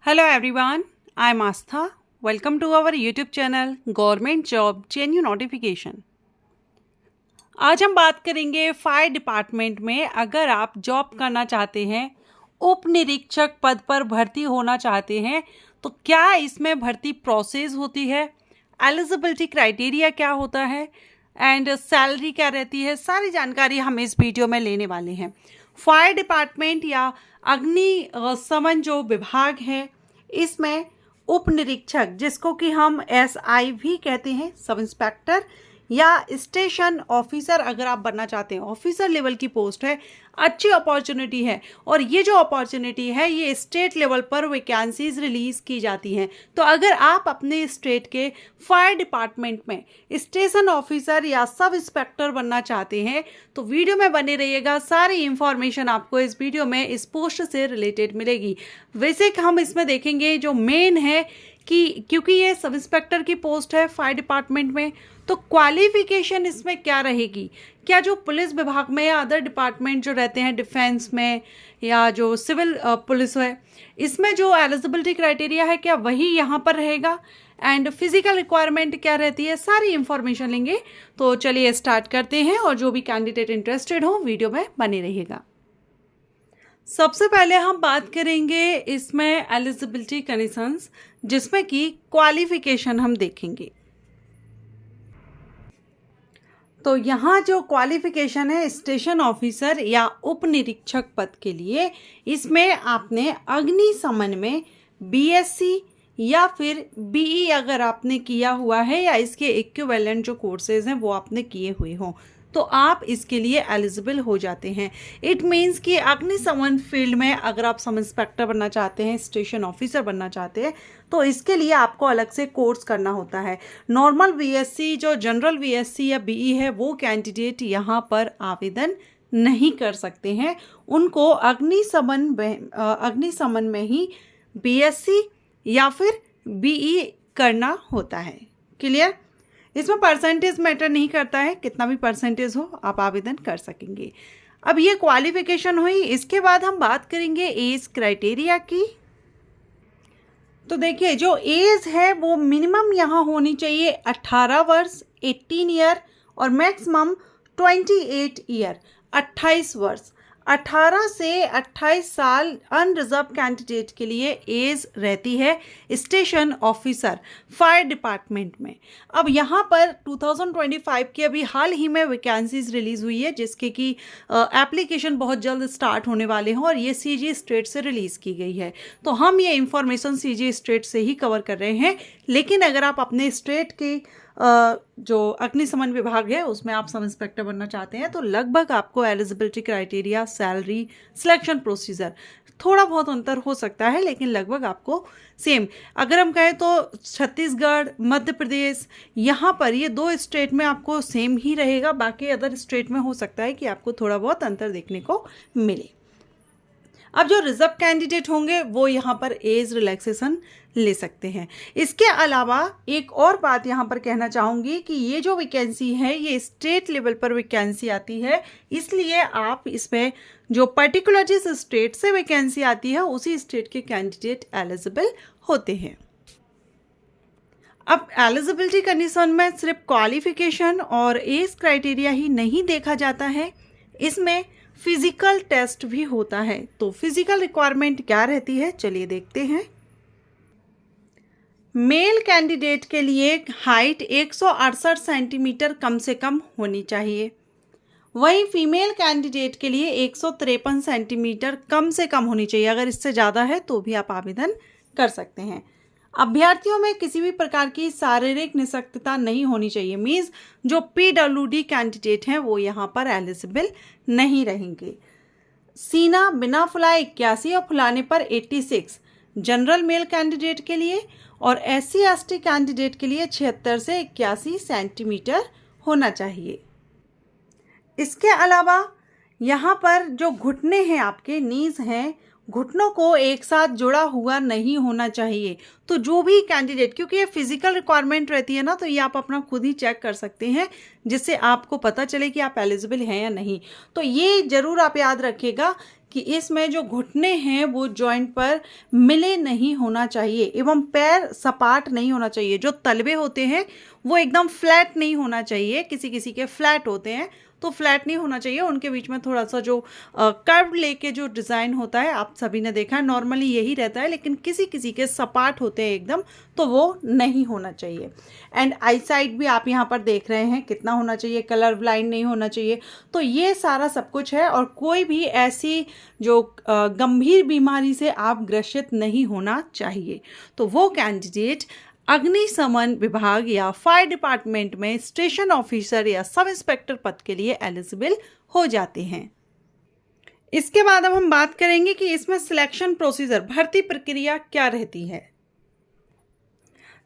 Hello everyone, I am Astha. Welcome to our YouTube channel Government Job Genuine Notification. आज हम बात करेंगे fire department में अगर आप जॉब करना चाहते हैं, उप निरीक्षक पद पर भर्ती होना चाहते हैं तो क्या इसमें भर्ती प्रोसेस होती है, एलिजिबिलिटी क्राइटेरिया क्या होता है एंड सैलरी क्या रहती है, सारी जानकारी हम इस वीडियो में लेने वाले हैं। फायर डिपार्टमेंट या अग्निशमन जो विभाग है इसमें उप निरीक्षक जिसको कि हम SI भी कहते हैं, सब इंस्पेक्टर या स्टेशन ऑफिसर अगर आप बनना चाहते हैं, ऑफिसर लेवल की पोस्ट है, अच्छी अपॉर्चुनिटी है। और ये जो अपॉर्चुनिटी है ये स्टेट लेवल पर वैकेंसीज रिलीज़ की जाती हैं। तो अगर आप अपने स्टेट के फायर डिपार्टमेंट में स्टेशन ऑफिसर या सब इंस्पेक्टर बनना चाहते हैं तो वीडियो में बने रहिएगा। सारी इंफॉर्मेशन आपको इस वीडियो में इस पोस्ट से रिलेटेड मिलेगी। वैसे हम इसमें देखेंगे जो मेन है कि क्योंकि ये सब इंस्पेक्टर की पोस्ट है फायर डिपार्टमेंट में, तो क्वालिफिकेशन इसमें क्या रहेगी। क्या जो पुलिस विभाग में या अदर डिपार्टमेंट जो रहते हैं डिफेंस में या जो सिविल पुलिस है, इसमें जो एलिजिबिलिटी क्राइटेरिया है क्या वही यहाँ पर रहेगा एंड फिजिकल रिक्वायरमेंट क्या रहती है, सारी इंफॉर्मेशन लेंगे। तो चलिए स्टार्ट करते हैं और जो भी कैंडिडेट इंटरेस्टेड हो वीडियो में बने रहिएगा। सबसे पहले हम बात करेंगे इसमें एलिजिबिलिटी कंडीशंस, जिसमें कि क्वालिफिकेशन हम देखेंगे। तो यहाँ जो क्वालिफिकेशन है स्टेशन ऑफिसर या उप निरीक्षक पद के लिए, इसमें आपने अग्निशमन में BSc या फिर BE अगर आपने किया हुआ है या इसके इक्विवेलेंट जो कोर्सेज हैं वो आपने किए हुए हों तो आप इसके लिए एलिजिबल हो जाते हैं। इट मीन्स कि अग्निशमन फील्ड में अगर आप सब इंस्पेक्टर बनना चाहते हैं, स्टेशन ऑफिसर बनना चाहते हैं तो इसके लिए आपको अलग से कोर्स करना होता है। नॉर्मल BSc जो जनरल BSc या BE है वो कैंडिडेट यहाँ पर आवेदन नहीं कर सकते हैं। उनको अग्निशमन में ही BSc या फिर BE करना होता है। क्लियर? इसमें परसेंटेज मैटर नहीं करता है, कितना भी परसेंटेज हो आप आवेदन कर सकेंगे। अब ये क्वालिफिकेशन हुई, इसके बाद हम बात करेंगे एज क्राइटेरिया की। तो देखिए जो एज है वो मिनिमम यहाँ होनी चाहिए 18 वर्ष 18 ईयर और मैक्सिमम 28 ईयर 28 वर्ष। 18 से 28 साल अनरिजर्व कैंडिडेट के लिए एज रहती है स्टेशन ऑफिसर फायर डिपार्टमेंट में। अब यहाँ पर 2025 की अभी हाल ही में वैकेंसीज रिलीज़ हुई है जिसके कि एप्लीकेशन बहुत जल्द स्टार्ट होने वाले हैं और ये CG स्टेट से रिलीज़ की गई है। तो हम ये इंफॉर्मेशन CG स्टेट से ही कवर कर रहे हैं, लेकिन अगर आप अपने स्टेट के जो अग्निशमन विभाग है उसमें आप सब इंस्पेक्टर बनना चाहते हैं तो लगभग आपको eligibility criteria, salary, selection procedure थोड़ा बहुत अंतर हो सकता है लेकिन लगभग आपको सेम। अगर हम कहें तो छत्तीसगढ़, मध्य प्रदेश, यहाँ पर ये 2 स्टेट में आपको सेम ही रहेगा। बाकी अदर स्टेट में हो सकता है कि आपको थोड़ा बहुत अंतर देखने को मिले। अब जो रिजर्व कैंडिडेट होंगे वो यहाँ पर एज रिलैक्सेशन ले सकते हैं। इसके अलावा एक और बात यहाँ पर कहना चाहूँगी कि ये जो वैकेंसी है ये स्टेट लेवल पर वैकेंसी आती है, इसलिए आप इसमें जो पर्टिकुलर जिस स्टेट से वैकेंसी आती है उसी स्टेट के कैंडिडेट एलिजिबल होते हैं। अब एलिजिबिलिटी कंडीशन में सिर्फ क्वालिफिकेशन और एज क्राइटेरिया ही नहीं देखा जाता है, इसमें फिजिकल टेस्ट भी होता है। तो फिजिकल रिक्वायरमेंट क्या रहती है चलिए देखते हैं। मेल कैंडिडेट के लिए हाइट 168 सेंटीमीटर कम से कम होनी चाहिए, वहीं फीमेल कैंडिडेट के लिए 153 सेंटीमीटर कम से कम होनी चाहिए। अगर इससे ज़्यादा है तो भी आप आवेदन कर सकते हैं। अभ्यर्थियों में किसी भी प्रकार की शारीरिक निःशक्तता नहीं होनी चाहिए, मीन्स जो PWD कैंडिडेट हैं वो यहाँ पर एलिजिबल नहीं रहेंगे। सीना बिना फुलाए 81 और फुलाने पर 86 जनरल मेल कैंडिडेट के लिए और SC/ST कैंडिडेट के लिए 76 से 81 सेंटीमीटर होना चाहिए। इसके अलावा यहाँ पर जो घुटने हैं, आपके नीज हैं, घुटनों को एक साथ जुड़ा हुआ नहीं होना चाहिए। तो जो भी कैंडिडेट, क्योंकि ये फिजिकल रिक्वायरमेंट रहती है ना, तो ये आप अपना खुद ही चेक कर सकते हैं जिससे आपको पता चले कि आप एलिजिबल हैं या नहीं। तो ये ज़रूर आप याद रखिएगा कि इसमें जो घुटने हैं वो जॉइंट पर मिले नहीं होना चाहिए एवं पैर सपाट नहीं होना चाहिए। जो तलवे होते हैं वो एकदम फ्लैट नहीं होना चाहिए, किसी किसी के फ्लैट होते हैं तो फ्लैट नहीं होना चाहिए, उनके बीच में थोड़ा सा जो कर्व लेके जो डिज़ाइन होता है आप सभी ने देखा है, नॉर्मली यही रहता है, लेकिन किसी किसी के सपाट होते हैं एकदम, तो वो नहीं होना चाहिए। एंड आई साइड भी आप यहाँ पर देख रहे हैं कितना होना चाहिए, कलर ब्लाइंड नहीं होना चाहिए। तो ये सारा सब कुछ है और कोई भी ऐसी जो गंभीर बीमारी से आप ग्रसित नहीं होना चाहिए। तो वो कैंडिडेट अग्निशमन विभाग या फायर डिपार्टमेंट में स्टेशन ऑफिसर या सब इंस्पेक्टर पद के लिए एलिजिबल हो जाते हैं। इसके बाद अब हम बात करेंगे कि इसमें सिलेक्शन प्रोसीजर, भर्ती प्रक्रिया क्या रहती है।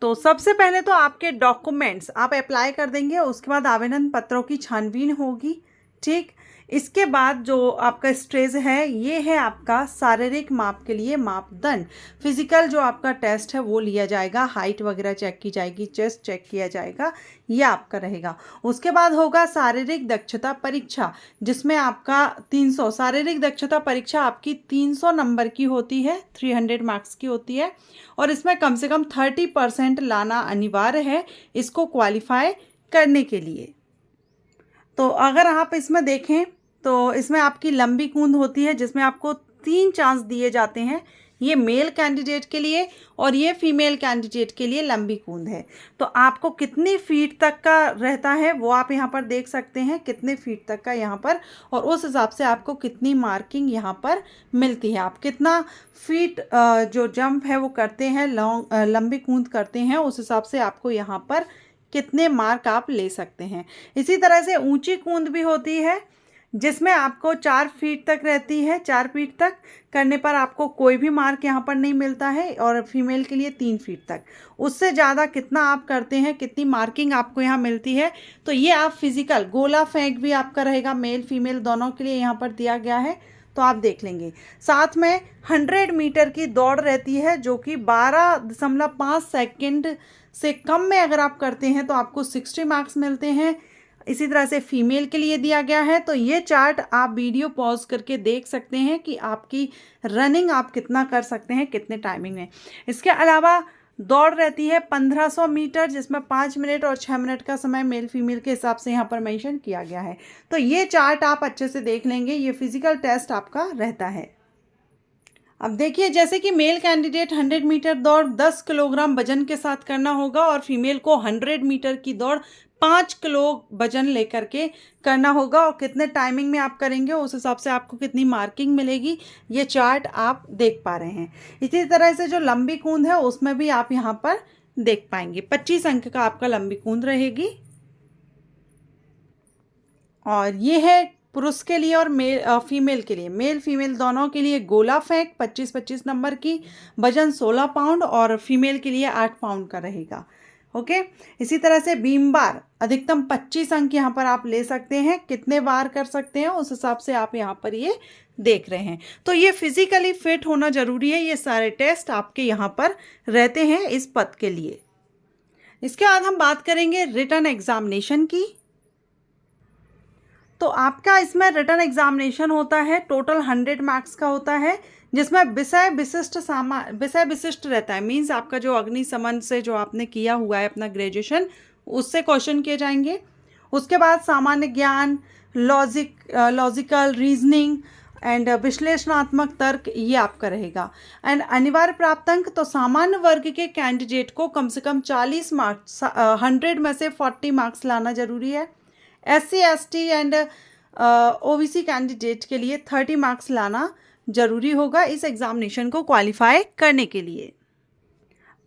तो सबसे पहले तो आपके डॉक्यूमेंट्स आप अप्लाई कर देंगे, उसके बाद आवेदन पत्रों की छानबीन होगी, ठीक। इसके बाद जो आपका स्टेज है ये है आपका शारीरिक माप के लिए मापदंड, फिजिकल जो आपका टेस्ट है वो लिया जाएगा, हाइट वगैरह चेक की जाएगी, चेस्ट चेक किया जाएगा, ये आपका रहेगा। उसके बाद होगा शारीरिक दक्षता परीक्षा, जिसमें आपका 300 शारीरिक दक्षता परीक्षा आपकी 300 नंबर की होती है, 300 मार्क्स की होती है और इसमें कम से कम 30% लाना अनिवार्य है इसको क्वालिफाई करने के लिए। तो अगर आप इसमें देखें तो इसमें आपकी लंबी कूंद होती है जिसमें आपको 3 चांस दिए जाते हैं, ये मेल कैंडिडेट के लिए और ये फीमेल कैंडिडेट के लिए लंबी कूंद है। तो आपको कितनी फीट तक का रहता है वो आप यहाँ पर देख सकते हैं, कितने फीट तक का यहाँ पर, और उस हिसाब से आपको कितनी मार्किंग यहाँ पर मिलती है। आप कितना फीट जो जंप है वो करते हैं, लंबी कूंद करते हैं, उस हिसाब से आपको यहाँ पर कितने मार्क आप ले सकते हैं। इसी तरह से ऊंची कूंद भी होती है जिसमें आपको 4 फीट तक रहती है, 4 फीट तक करने पर आपको कोई भी मार्क यहाँ पर नहीं मिलता है और फीमेल के लिए 3 फीट तक। उससे ज़्यादा कितना आप करते हैं, कितनी मार्किंग आपको यहाँ मिलती है, तो ये आप फिजिकल गोला फेंक भी आपका रहेगा, मेल फीमेल दोनों के लिए यहाँ पर दिया गया है, तो आप देख लेंगे। साथ में 100 मीटर की दौड़ रहती है जो कि 12.5 सेकंड से कम में अगर आप करते हैं तो आपको 60 मार्क्स मिलते हैं। इसी तरह से फीमेल के लिए दिया गया है। तो ये चार्ट आप वीडियो पॉज करके देख सकते हैं कि आपकी रनिंग आप कितना कर सकते हैं, कितने टाइमिंग में। इसके अलावा दौड़ रहती है 1500 मीटर जिसमें 5 मिनट और 6 मिनट का समय मेल फीमेल के हिसाब से यहाँ पर मेंशन किया गया है। तो ये चार्ट आप अच्छे से देख लेंगे, ये फिजिकल टेस्ट आपका रहता है। अब देखिए जैसे कि मेल कैंडिडेट 100 मीटर दौड़ 10 किलोग्राम वजन के साथ करना होगा और फीमेल को 100 मीटर की दौड़ 5 किलो वजन लेकर के करना होगा, और कितने टाइमिंग में आप करेंगे उस हिसाब से आपको कितनी मार्किंग मिलेगी, ये चार्ट आप देख पा रहे हैं। इसी तरह से जो लंबी कूंद है उसमें भी आप यहाँ पर देख पाएंगे, 25 अंक का आपका लंबी कूंद रहेगी। और ये है पुरुष के लिए और फीमेल के लिए, मेल फीमेल दोनों के लिए गोला फेंक 25-25 नंबर की, वजन 16 पाउंड और फीमेल के लिए 8 पाउंड का रहेगा। ओके। इसी तरह से बीम बार अधिकतम 25 अंक यहाँ पर आप ले सकते हैं, कितने बार कर सकते हैं उस हिसाब से आप यहाँ पर ये देख रहे हैं। तो ये फिजिकली फिट होना जरूरी है, ये सारे टेस्ट आपके यहाँ पर रहते हैं इस पद के लिए। इसके बाद हम बात करेंगे रिटन एग्जामिनेशन की। तो आपका इसमें रिटन एग्जामिनेशन होता है, टोटल 100 मार्क्स का होता है, जिसमें विषय विशिष्ट रहता है। मींस आपका जो अग्निशमन से जो आपने किया हुआ है अपना ग्रेजुएशन, उससे क्वेश्चन किए जाएंगे। उसके बाद सामान्य ज्ञान, लॉजिकल रीजनिंग एंड विश्लेषणात्मक तर्क, ये आपका रहेगा। एंड अनिवार्य प्राप्तांक, तो सामान्य वर्ग के कैंडिडेट को कम से कम 40 मार्क्स, 100 में से 40 मार्क्स लाना जरूरी है। SC ST and OBC candidate के लिए 30 मार्क्स लाना जरूरी होगा इस एग्जामिनेशन को क्वालिफाई करने के लिए।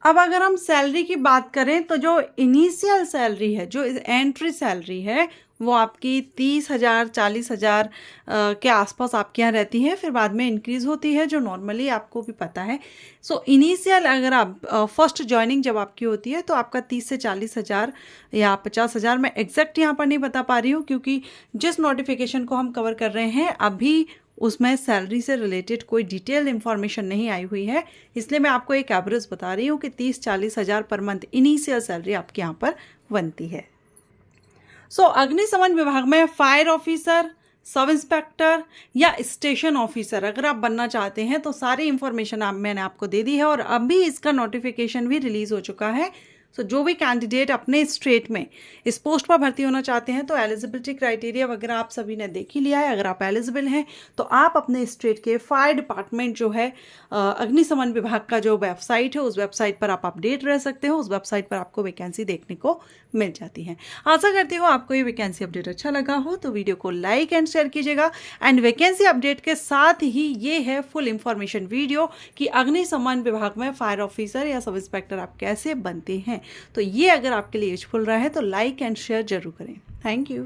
अब अगर हम सैलरी की बात करें तो जो इनिशियल सैलरी है, जो एंट्री सैलरी है, वो आपकी 30,000 40,000 के आसपास आपके यहाँ रहती है, फिर बाद में इंक्रीज़ होती है, जो नॉर्मली आपको भी पता है। सो इनिशियल अगर आप फर्स्ट ज्वाइनिंग जब आपकी होती है तो आपका 30 से 40,000 या 50,000, मैं एग्जैक्ट यहाँ पर नहीं बता पा रही हूँ क्योंकि जिस नोटिफिकेशन को हम कवर कर रहे हैं अभी उसमें सैलरी से रिलेटेड कोई डिटेल इन्फॉर्मेशन नहीं आई हुई है, इसलिए मैं आपको एक एवरेज बता रही हूँ कि 30-40 हज़ार पर मंथ इनिशियल सैलरी आपके यहाँ पर बनती है। सो अग्निशमन विभाग में फायर ऑफिसर, सब इंस्पेक्टर या स्टेशन ऑफिसर अगर आप बनना चाहते हैं तो सारी इन्फॉर्मेशन मैंने आपको दे दी है और अभी इसका नोटिफिकेशन भी रिलीज़ हो चुका है। सो जो भी कैंडिडेट अपने स्टेट में इस पोस्ट पर भर्ती होना चाहते हैं तो एलिजिबिलिटी क्राइटेरिया वगैरह आप सभी ने देख ही लिया है। अगर आप एलिजिबल हैं तो आप अपने स्टेट के फायर डिपार्टमेंट जो है अग्निशमन विभाग का जो वेबसाइट है उस वेबसाइट पर आप अपडेट रह सकते हो। उस वेबसाइट पर आपको वैकेंसी देखने को मिल जाती है। आशा करती हूँ आपको ये वैकेंसी अपडेट अच्छा लगा हो तो वीडियो को लाइक एंड शेयर कीजिएगा। एंड वैकेंसी अपडेट के साथ ही ये है फुल इंफॉर्मेशन वीडियो कि अग्निशमन विभाग में फायर ऑफिसर या सब इंस्पेक्टर आप कैसे बनते हैं। तो ये अगर आपके लिए यूजफुल रहा है तो लाइक एंड शेयर जरूर करें। Thank you.